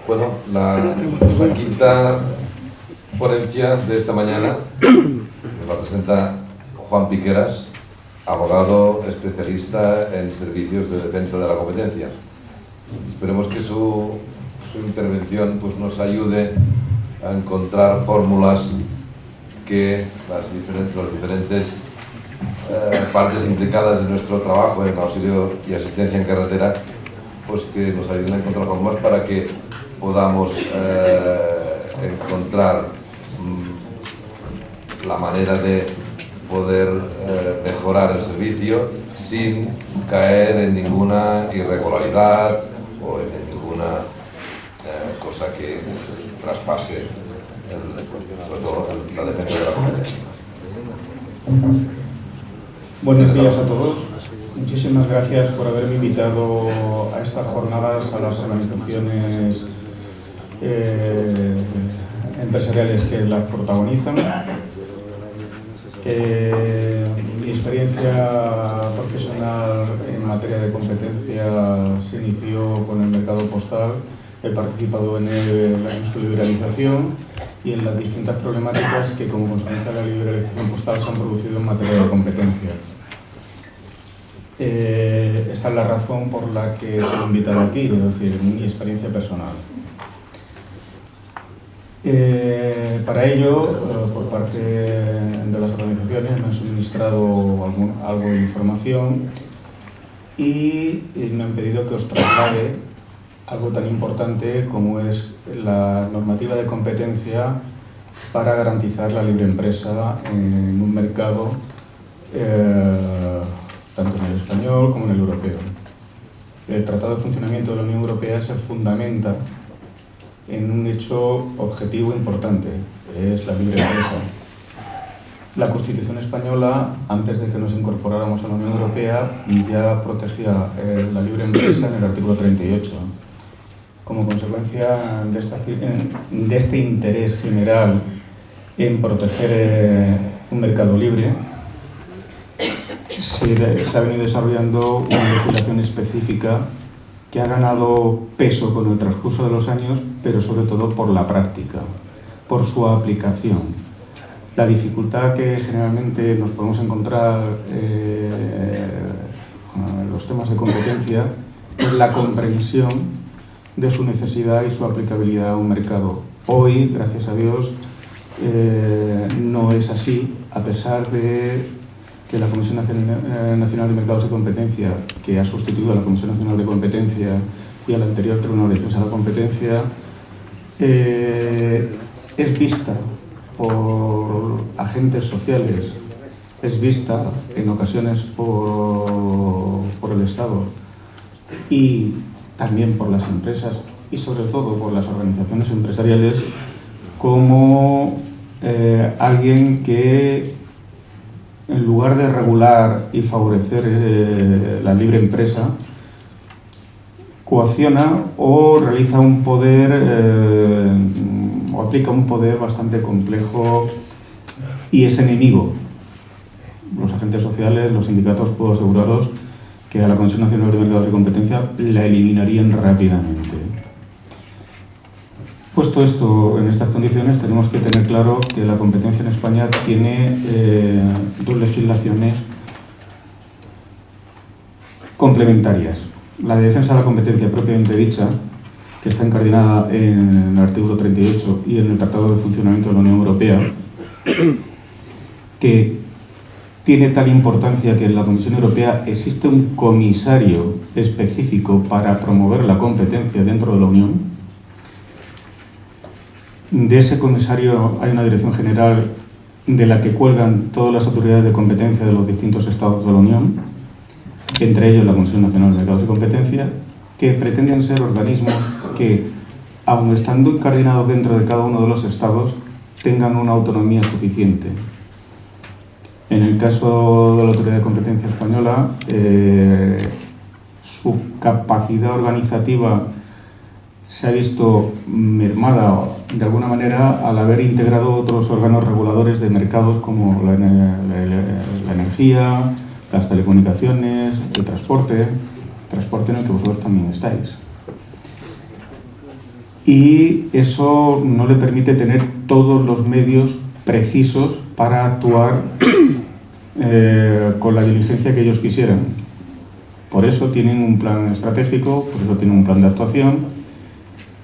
Bueno, la quinta ponencia de esta mañana nos la presenta Juan Piqueras, abogado especialista en servicios de defensa de la competencia. Esperemos que su intervención pues, nos ayude a encontrar fórmulas que las diferentes partes implicadas en nuestro trabajo en auxilio y asistencia en carretera, pues que nos ayuden a encontrar fórmulas para que podamos encontrar la manera de poder mejorar el servicio sin caer en ninguna irregularidad o en ninguna cosa que traspase sobre todo la defensa de la competencia. Buenos días a todos. Muchísimas gracias por haberme invitado a estas jornadas a las organizaciones empresariales que las protagonizan. Mi experiencia profesional en materia de competencia se inició con el mercado postal. He participado en su liberalización y en las distintas problemáticas que como consecuencia de la liberalización postal se han producido en materia de competencia. Esta es la razón por la que os he invitado aquí, es decir, mi experiencia personal. Para ello, por parte de las organizaciones me han suministrado algo de información y me han pedido que os traslade algo tan importante como es la normativa de competencia para garantizar la libre empresa en un mercado tanto en el español como en el europeo. El Tratado de Funcionamiento de la Unión Europea se fundamenta en un hecho objetivo importante, es la libre empresa. La Constitución española, antes de que nos incorporáramos a la Unión Europea, ya protegía la libre empresa en el artículo 38. Como consecuencia de este interés general en proteger un mercado libre, se ha venido desarrollando una legislación específica que ha ganado peso con el transcurso de los años, pero sobre todo por la práctica, por su aplicación. La dificultad que generalmente nos podemos encontrar en los temas de competencia es la comprensión de su necesidad y su aplicabilidad a un mercado. Hoy, gracias a Dios, no es así, a pesar de que la Comisión Nacional de Mercados y Competencia, que ha sustituido a la Comisión Nacional de Competencia y al anterior Tribunal de Defensa de la Competencia, es vista por agentes sociales, es vista en ocasiones por el Estado y también por las empresas y sobre todo por las organizaciones empresariales como alguien que, en lugar de regular y favorecer la libre empresa, coacciona o realiza un poder o aplica un poder bastante complejo y es enemigo. Los agentes sociales, los sindicatos, puedo aseguraros que a la Comisión Nacional de Mercados y Competencia la eliminarían rápidamente. Puesto esto en estas condiciones, tenemos que tener claro que la competencia en España tiene dos legislaciones complementarias. La de defensa de la competencia propiamente dicha, que está incardinada en el artículo 38 y en el Tratado de Funcionamiento de la Unión Europea, que tiene tal importancia que en la Comisión Europea existe un comisario específico para promover la competencia dentro de la Unión. De ese comisario hay una dirección general de la que cuelgan todas las autoridades de competencia de los distintos estados de la Unión, entre ellos la Comisión Nacional de Mercados y Competencia, que pretenden ser organismos que, aun estando incardinados dentro de cada uno de los estados, tengan una autonomía suficiente. En el caso de la Autoridad de Competencia Española, su capacidad organizativa se ha visto mermada de alguna manera al haber integrado otros órganos reguladores de mercados como la energía, las telecomunicaciones, el transporte en el que vosotros también estáis. y eso no le permite tener todos los medios precisos para actuar con la diligencia que ellos quisieran. Por eso tienen un plan estratégico, por eso tienen un plan de actuación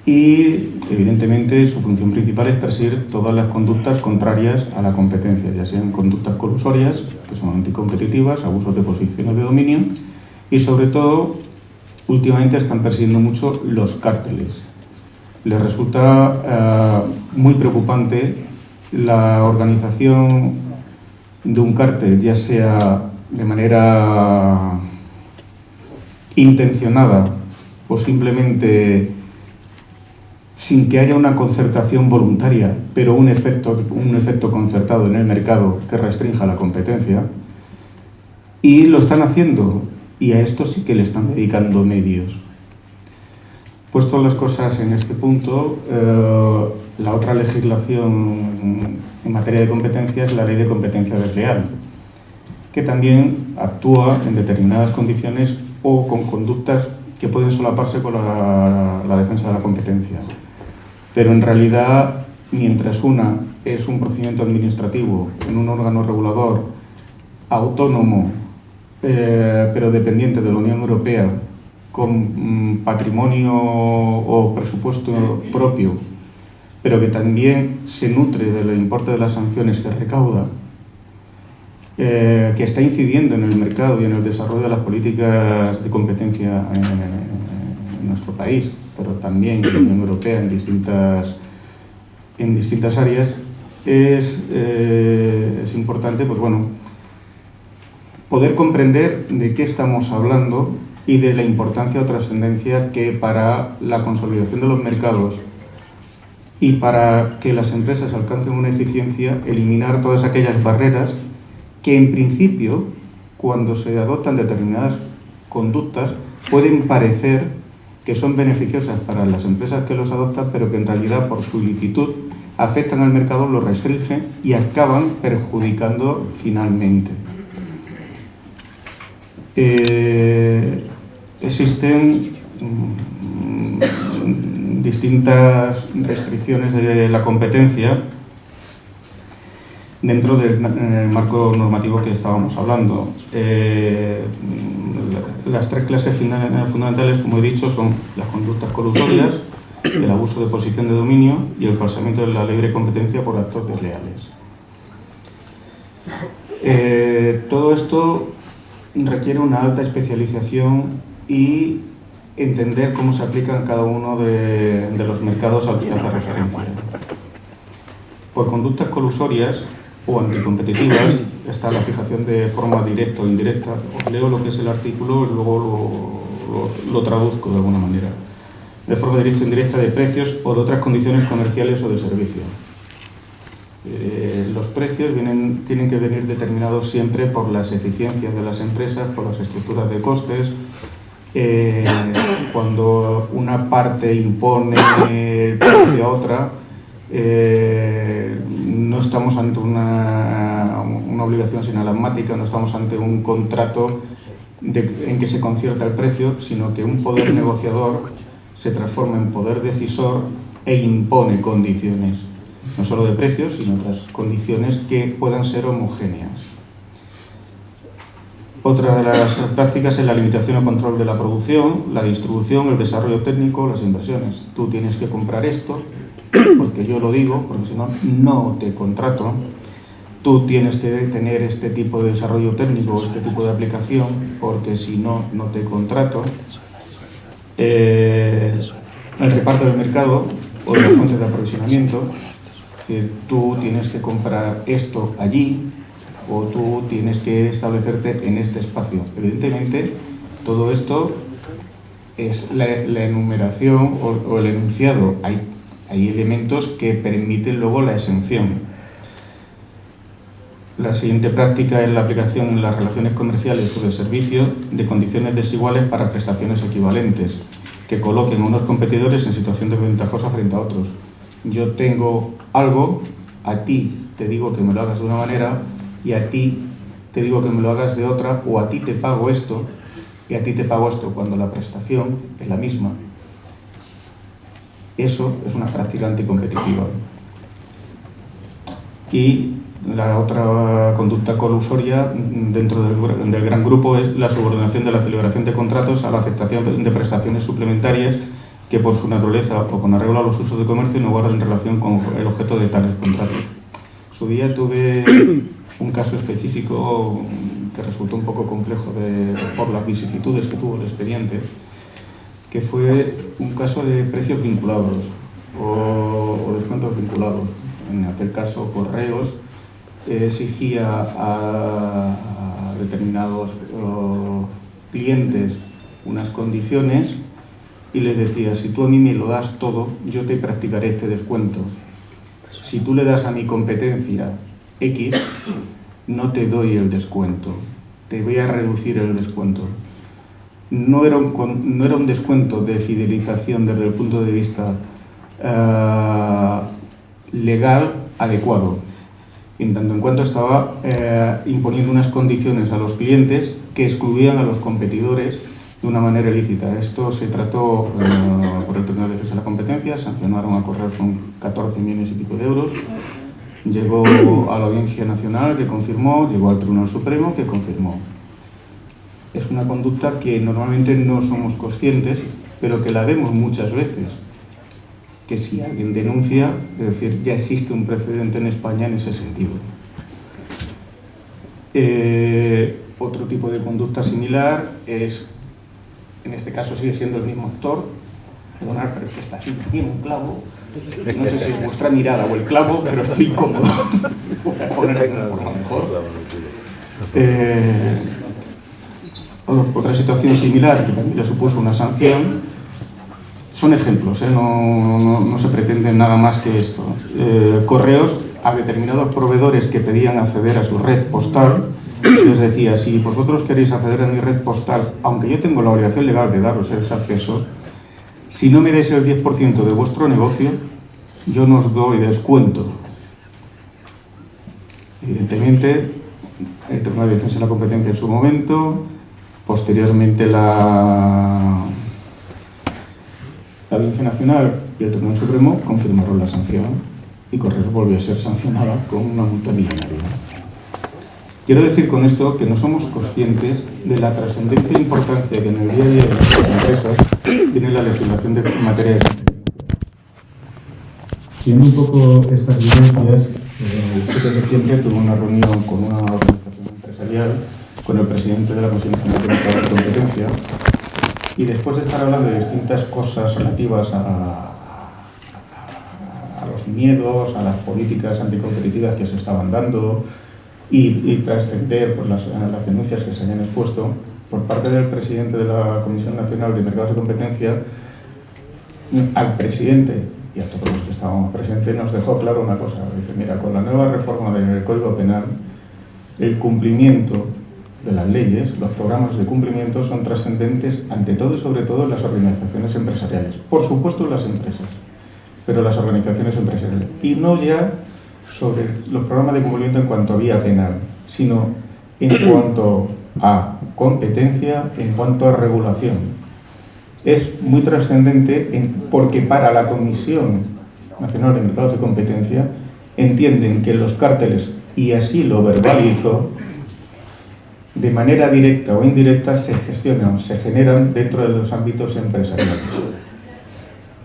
y, evidentemente, su función principal es perseguir todas las conductas contrarias a la competencia, ya sean conductas colusorias, que son anticompetitivas, abusos de posiciones de dominio y, sobre todo, últimamente están persiguiendo mucho los cárteles. Les resulta muy preocupante la organización de un cártel, ya sea de manera intencionada o simplemente sin que haya una concertación voluntaria, pero un efecto concertado en el mercado que restrinja la competencia, y lo están haciendo, y a esto sí que le están dedicando medios. Puesto las cosas en este punto, la otra legislación en materia de competencia es la Ley de Competencia Desleal, que también actúa en determinadas condiciones o con conductas que pueden solaparse con la defensa de la competencia. Pero en realidad, mientras una es un procedimiento administrativo en un órgano regulador autónomo, pero dependiente de la Unión Europea, con patrimonio o presupuesto propio, pero que también se nutre del importe de las sanciones que recauda, que está incidiendo en el mercado y en el desarrollo de las políticas de competencia en nuestro país, pero también en la Unión Europea en distintas áreas, es importante, pues bueno, poder comprender de qué estamos hablando y de la importancia o trascendencia que para la consolidación de los mercados y para que las empresas alcancen una eficiencia, eliminar todas aquellas barreras que en principio, cuando se adoptan determinadas conductas, pueden parecer que son beneficiosas para las empresas que los adoptan, pero que en realidad por su ilicitud afectan al mercado, lo restringen y acaban perjudicando finalmente. Existen distintas restricciones de la competencia dentro del marco normativo que estábamos hablando. Las tres clases fundamentales, como he dicho, son las conductas colusorias, el abuso de posición de dominio y el falseamiento de la libre competencia por actos desleales. Todo esto requiere una alta especialización y entender cómo se aplican cada uno de los mercados a los que hace referencia. Por conductas colusorias o anticompetitivas está la fijación de forma directa o indirecta. Os leo lo que es el artículo y luego lo traduzco de alguna manera. De forma directa o indirecta de precios o de otras condiciones comerciales o de servicio. Los precios tienen que venir determinados siempre por las eficiencias de las empresas, por las estructuras de costes. Cuando una parte impone el precio a otra, no estamos ante una obligación sinalagmática, no estamos ante un contrato en que se concierta el precio, sino que un poder negociador se transforma en poder decisor e impone condiciones, no solo de precios, sino otras condiciones que puedan ser homogéneas. Otra de las prácticas es la limitación o control de la producción, la distribución, el desarrollo técnico, las inversiones. Tú tienes que comprar esto, porque yo lo digo, porque si no, no te contrato. Tú tienes que tener este tipo de desarrollo técnico, este tipo de aplicación, porque si no, no te contrato. El reparto del mercado o de las fuentes de aprovisionamiento, es decir, tú tienes que comprar esto allí o tú tienes que establecerte en este espacio. Evidentemente, todo esto es la enumeración o el enunciado. Hay elementos que permiten luego la exención. La siguiente práctica es la aplicación en las relaciones comerciales o de servicio de condiciones desiguales para prestaciones equivalentes, que coloquen a unos competidores en situación desventajosa frente a otros. Yo tengo algo, a ti te digo que me lo hagas de una manera y a ti te digo que me lo hagas de otra, o a ti te pago esto y a ti te pago esto, cuando la prestación es la misma. Eso es una práctica anticompetitiva. Y la otra conducta colusoria dentro del gran grupo es la subordinación de la celebración de contratos a la aceptación de prestaciones suplementarias que por su naturaleza o con arreglo a los usos de comercio no guardan relación con el objeto de tales contratos. En su día tuve un caso específico que resultó un poco complejo por las vicisitudes que tuvo el expediente, que fue un caso de precios vinculados o descuentos vinculados. En aquel caso, Correos exigía a determinados clientes unas condiciones y les decía: si tú a mí me lo das todo, yo te practicaré este descuento. Si tú le das a mi competencia X, no te doy el descuento, te voy a reducir el descuento. No era un descuento de fidelización desde el punto de vista legal adecuado, en tanto en cuanto estaba imponiendo unas condiciones a los clientes que excluían a los competidores de una manera ilícita. Esto se trató por el Tribunal de Defensa de la Competencia, sancionaron a Correos con 14 millones y pico de euros, llegó a la Audiencia Nacional que confirmó, llegó al Tribunal Supremo que confirmó. Es una conducta que normalmente no somos conscientes, pero que la vemos muchas veces. Que si alguien denuncia, es decir, ya existe un precedente en España en ese sentido. Otro tipo de conducta similar es, en este caso sigue siendo el mismo actor, perdonad, pero es que está así, tiene un clavo, no sé si es vuestra mirada o el clavo, pero estoy incómodo. Voy a poner una forma mejor. Otra situación similar que también le supuso una sanción, son ejemplos, no se pretende nada más que esto. Correos, a determinados proveedores que pedían acceder a su red postal, les decía: si vosotros queréis acceder a mi red postal, aunque yo tengo la obligación legal de daros ese acceso, si no me dais el 10% de vuestro negocio, yo no os doy descuento. Evidentemente, el Tribunal de Defensa de la Competencia en su momento, posteriormente la Audiencia Nacional y el Tribunal Supremo confirmaron la sanción y Correos volvió a ser sancionada con una multa millonaria. Quiero decir con esto que no somos conscientes de la trascendencia e importancia que en el día a día de las empresas tiene la legislación de materia de competencia. Siguiendo un poco estas vivencias, el 7 de septiembre tuve una reunión con una organización empresarial, con el presidente de la Comisión Nacional de Competencia, y después de estar hablando de distintas cosas relativas a los miedos, a las políticas anticompetitivas que se estaban dando y trascender por las denuncias que se habían expuesto, por parte del presidente de la Comisión Nacional de Mercados de Competencia, al presidente y a todos los que estábamos presentes nos dejó claro una cosa. Dice: mira, con la nueva reforma del Código Penal, el cumplimiento de las leyes, los programas de cumplimiento son trascendentes ante todo y sobre todo en las organizaciones empresariales. Por supuesto en las empresas, pero las organizaciones empresariales. Y no ya sobre los programas de cumplimiento en cuanto a vía penal, sino en cuanto a competencia, en cuanto a regulación. Es muy trascendente porque para la Comisión Nacional de Mercados de Competencia entienden que los cárteles, y así lo verbalizó, de manera directa o indirecta se gestionan, se generan dentro de los ámbitos empresariales.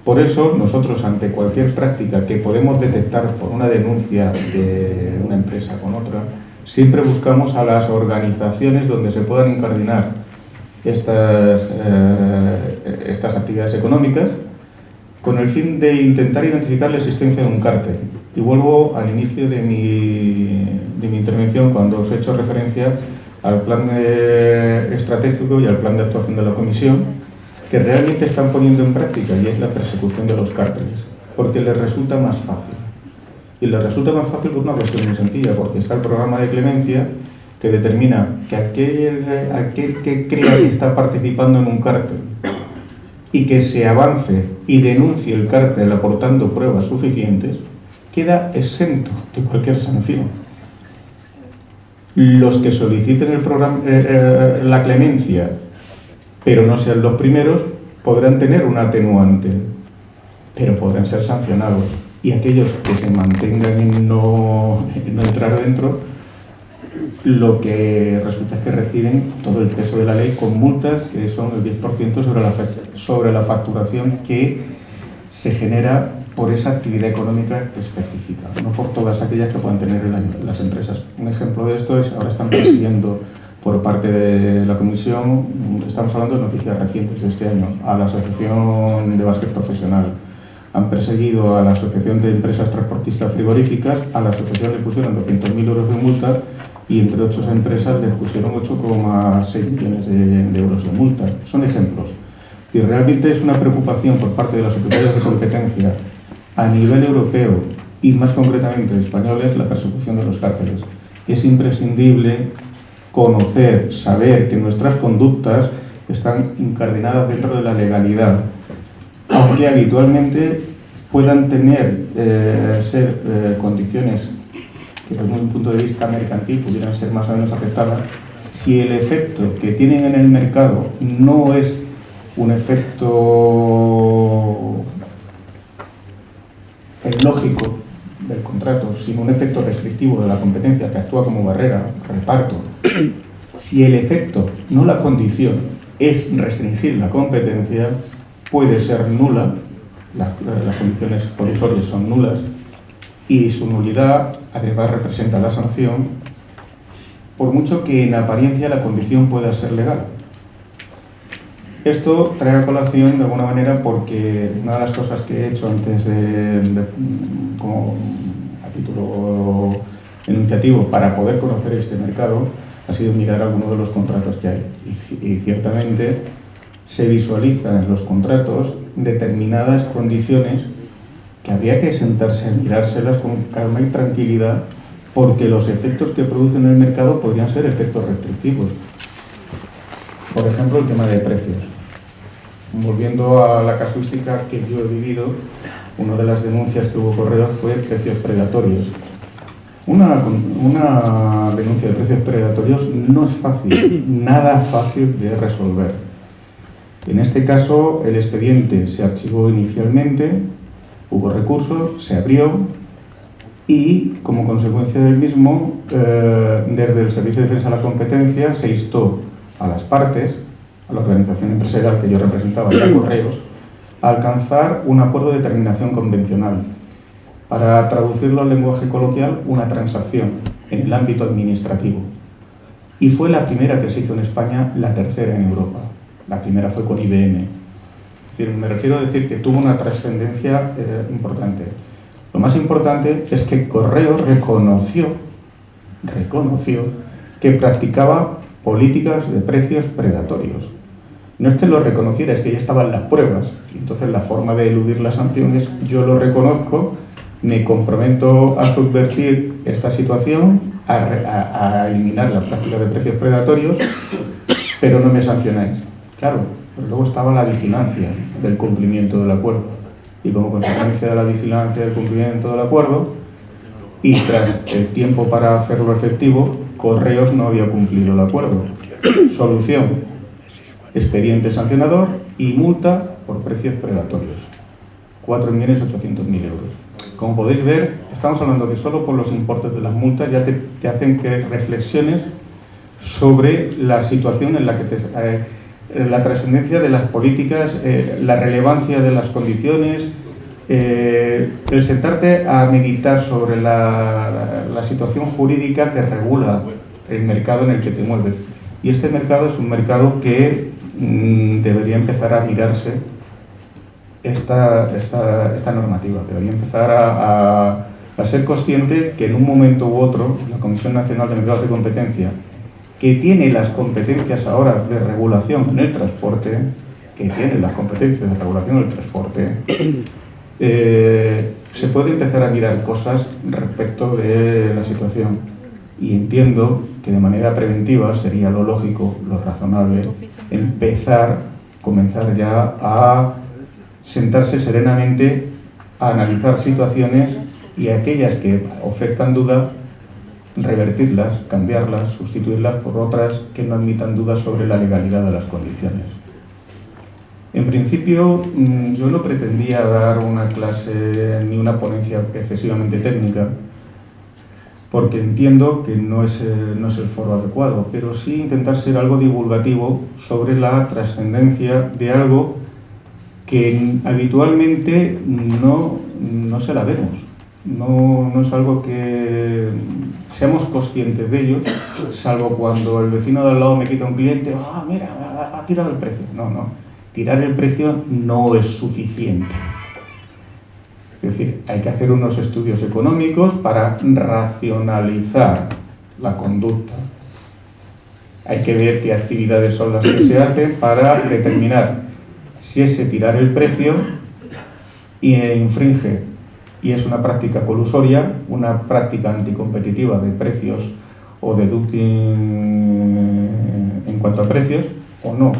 Por eso, nosotros, ante cualquier práctica que podemos detectar por una denuncia de una empresa con otra, siempre buscamos a las organizaciones donde se puedan incardinar estas actividades económicas, con el fin de intentar identificar la existencia de un cártel. Y vuelvo al inicio de mi intervención, cuando os he hecho referencia al plan estratégico y al plan de actuación de la Comisión, que realmente están poniendo en práctica, y es la persecución de los cárteles, porque les resulta más fácil. Y les resulta más fácil por una cuestión muy sencilla, porque está el programa de clemencia que determina que aquel que crea que está participando en un cártel y que se avance y denuncie el cártel aportando pruebas suficientes, queda exento de cualquier sanción. Los que soliciten el programa, la clemencia, pero no sean los primeros, podrán tener un atenuante. pero podrán ser sancionados. Y aquellos que se mantengan en no entrar dentro, lo que resulta es que reciben todo el peso de la ley con multas que son el 10% sobre la facturación que se genera por esa actividad económica específica, no por todas aquellas que puedan tener las empresas. Un ejemplo de esto es, ahora están persiguiendo por parte de la Comisión, estamos hablando de noticias recientes de este año, a la Asociación de Básquet Profesional. Han perseguido a la Asociación de Empresas Transportistas Frigoríficas, a la asociación le pusieron 200.000 euros de multa y entre 8 empresas les pusieron 8,6 millones de euros de multa. Son ejemplos. Y realmente es una preocupación por parte de las autoridades de competencia a nivel europeo y más concretamente españoles la persecución de los cárteles. Es imprescindible conocer, saber que nuestras conductas están incardinadas dentro de la legalidad, aunque habitualmente puedan tener condiciones que desde un punto de vista mercantil pudieran ser más o menos aceptadas. Si el efecto que tienen en el mercado no es un efecto lógico del contrato, sino un efecto restrictivo de la competencia que actúa como barrera, reparto, si el efecto, no la condición, es restringir la competencia, puede ser nula, las condiciones provisorias son nulas, y su nulidad además representa la sanción, por mucho que en apariencia la condición pueda ser legal. Esto trae a colación de alguna manera porque una de las cosas que he hecho antes como a título enunciativo para poder conocer este mercado ha sido mirar algunos de los contratos que hay y ciertamente se visualizan en los contratos determinadas condiciones que habría que sentarse a mirárselas con calma y tranquilidad porque los efectos que producen en el mercado podrían ser efectos restrictivos. Por ejemplo, el tema de precios. Volviendo a la casuística que yo he vivido, una de las denuncias que hubo Correos fue precios predatorios. Una denuncia de precios predatorios no es fácil, nada fácil de resolver. En este caso, el expediente se archivó inicialmente, hubo recursos, se abrió y, como consecuencia del mismo, desde el Servicio de Defensa de la Competencia se instó a las partes, a la organización empresarial que yo representaba y a Correos, a alcanzar un acuerdo de terminación convencional. Para traducirlo al lenguaje coloquial, una transacción en el ámbito administrativo. Y fue la primera que se hizo en España, la tercera en Europa. La primera fue con IBM. Es decir, me refiero a decir que tuvo una trascendencia importante. Lo más importante es que Correos reconoció que practicaba políticas de precios predatorios. No es que lo reconociera, es que ya estaban las pruebas. Entonces la forma de eludir la sanción es yo lo reconozco, me comprometo a subvertir esta situación, a eliminar la práctica de precios predatorios, pero no me sancionáis. Claro, pero luego estaba la vigilancia del cumplimiento del acuerdo. Y como consecuencia de la vigilancia del cumplimiento del acuerdo, y tras el tiempo para hacerlo efectivo, Correos no había cumplido el acuerdo. Solución: expediente sancionador y multa por precios predatorios. 4.800.000 euros. Como podéis ver, estamos hablando que solo por los importes de las multas ya te hacen que reflexiones sobre la situación en la que la trascendencia de las políticas, la relevancia de las condiciones, el sentarte a meditar sobre la situación jurídica que regula el mercado en el que te mueves. Y este mercado es un mercado que debería empezar a mirarse esta normativa, debería empezar a ser consciente que en un momento u otro la Comisión Nacional de Mercados de Competencia, que tiene las competencias ahora de regulación en el transporte, se puede empezar a mirar cosas respecto de la situación. Y entiendo que de manera preventiva sería lo lógico, lo razonable, comenzar ya a sentarse serenamente a analizar situaciones y aquellas que ofrezcan dudas, revertirlas, cambiarlas, sustituirlas por otras que no admitan dudas sobre la legalidad de las condiciones. En principio, yo no pretendía dar una clase ni una ponencia excesivamente técnica, porque entiendo que no es el foro adecuado, pero sí intentar ser algo divulgativo sobre la trascendencia de algo que habitualmente no se la vemos. No es algo que seamos conscientes de ello, salvo cuando el vecino de al lado me quita un cliente, mira, ha tirado el precio. No, tirar el precio no es suficiente. Es decir, hay que hacer unos estudios económicos para racionalizar la conducta. Hay que ver qué actividades son las que se hacen para determinar si ese tirar el precio infringe y es una práctica colusoria, una práctica anticompetitiva de precios o de dumping en cuanto a precios, o no.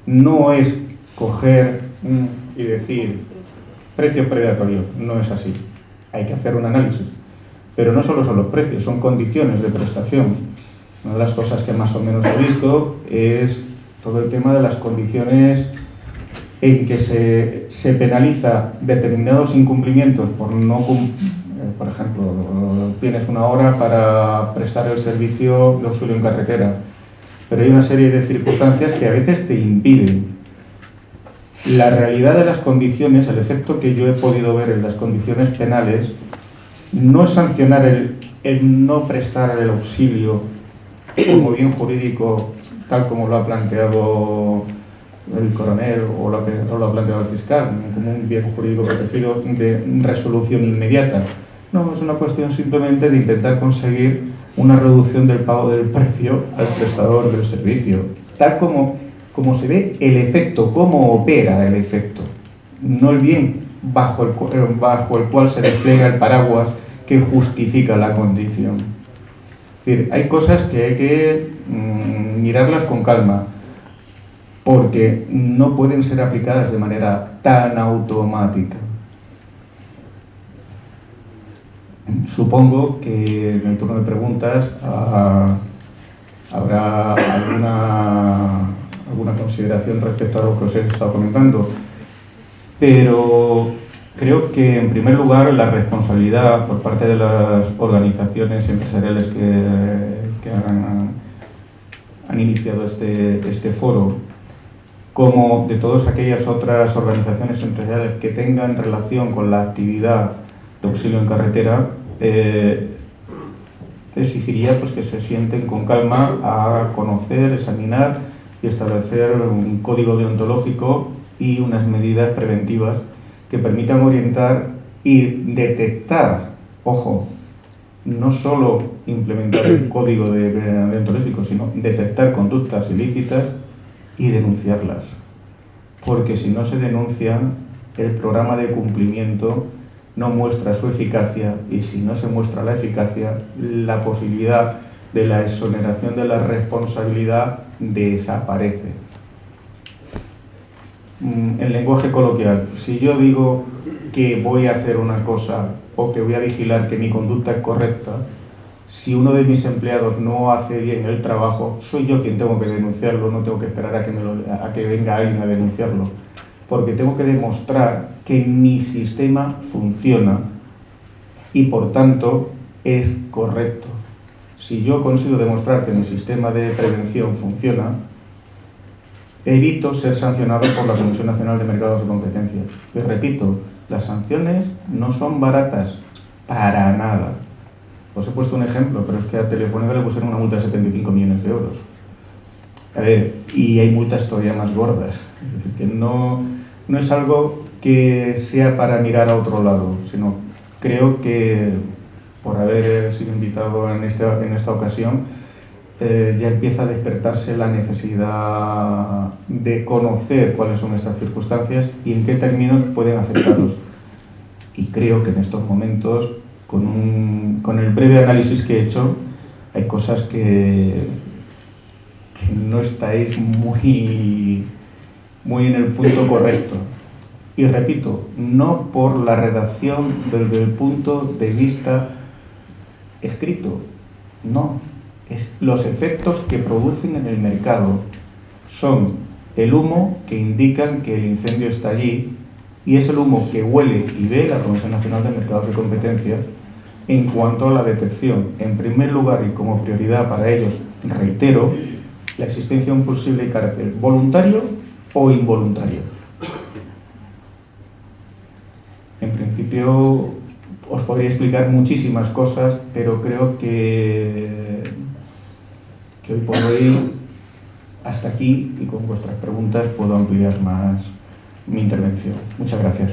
No es coger y decir precio predatorio, no es así. Hay que hacer un análisis. Pero no solo son los precios, son condiciones de prestación. Una de las cosas que más o menos he visto es todo el tema de las condiciones en que se penaliza determinados incumplimientos por no por ejemplo, tienes una hora para prestar el servicio de auxilio en carretera, pero hay una serie de circunstancias que a veces te impiden. La realidad de las condiciones, el efecto que yo he podido ver en las condiciones penales, no es sancionar el no prestar el auxilio como bien jurídico, tal como lo ha planteado el coronel o lo ha planteado el fiscal, como un bien jurídico protegido de resolución inmediata. No, es una cuestión simplemente de intentar conseguir una reducción del pago del precio al prestador del servicio, tal como se ve el efecto, cómo opera el efecto, no el bien bajo el cual se despliega el paraguas que justifica la condición. Es decir, hay cosas que hay que mirarlas con calma, porque no pueden ser aplicadas de manera tan automática. Supongo que en el turno de preguntas habrá alguna consideración respecto a lo que os he estado comentando, pero creo que en primer lugar la responsabilidad por parte de las organizaciones empresariales que han iniciado este foro, como de todas aquellas otras organizaciones empresariales que tengan relación con la actividad de auxilio en carretera, exigiría pues, que se sienten con calma a conocer, examinar y establecer un código deontológico y unas medidas preventivas que permitan orientar y detectar, ojo, no solo implementar el código deontológico, sino detectar conductas ilícitas y denunciarlas. Porque si no se denuncian, el programa de cumplimiento no muestra su eficacia, y si no se muestra la eficacia, la posibilidad de la exoneración de la responsabilidad desaparece. En lenguaje coloquial, si yo digo que voy a hacer una cosa o que voy a vigilar que mi conducta es correcta, si uno de mis empleados no hace bien el trabajo, soy yo quien tengo que denunciarlo, no tengo que esperar a que venga alguien a denunciarlo, porque tengo que demostrar que mi sistema funciona y por tanto es correcto. Si yo consigo demostrar que mi sistema de prevención funciona, evito ser sancionado por la Comisión Nacional de Mercados de Competencia. Y repito, las sanciones no son baratas, para nada. Os he puesto un ejemplo, pero es que a Telefónica le pusieron una multa de 75 millones de euros. A ver, y hay multas todavía más gordas. Es decir, que no es algo que sea para mirar a otro lado, sino creo que por haber sido invitado en esta ocasión, ya empieza a despertarse la necesidad de conocer cuáles son estas circunstancias y en qué términos pueden afectarlos. Y creo que en estos momentos, con el breve análisis que he hecho, hay cosas que no estáis muy en el punto correcto. Y repito, no por la redacción desde el punto de vista escrito, no. Los efectos que producen en el mercado son el humo que indican que el incendio está allí, y es el humo que huele y ve la Comisión Nacional de Mercados y Competencia en cuanto a la detección. En primer lugar, y como prioridad para ellos, reitero, la existencia de un posible carácter voluntario o involuntario. En principio, os podría explicar muchísimas cosas, pero creo que hoy por hoy, hasta aquí, y con vuestras preguntas puedo ampliar más mi intervención. Muchas gracias.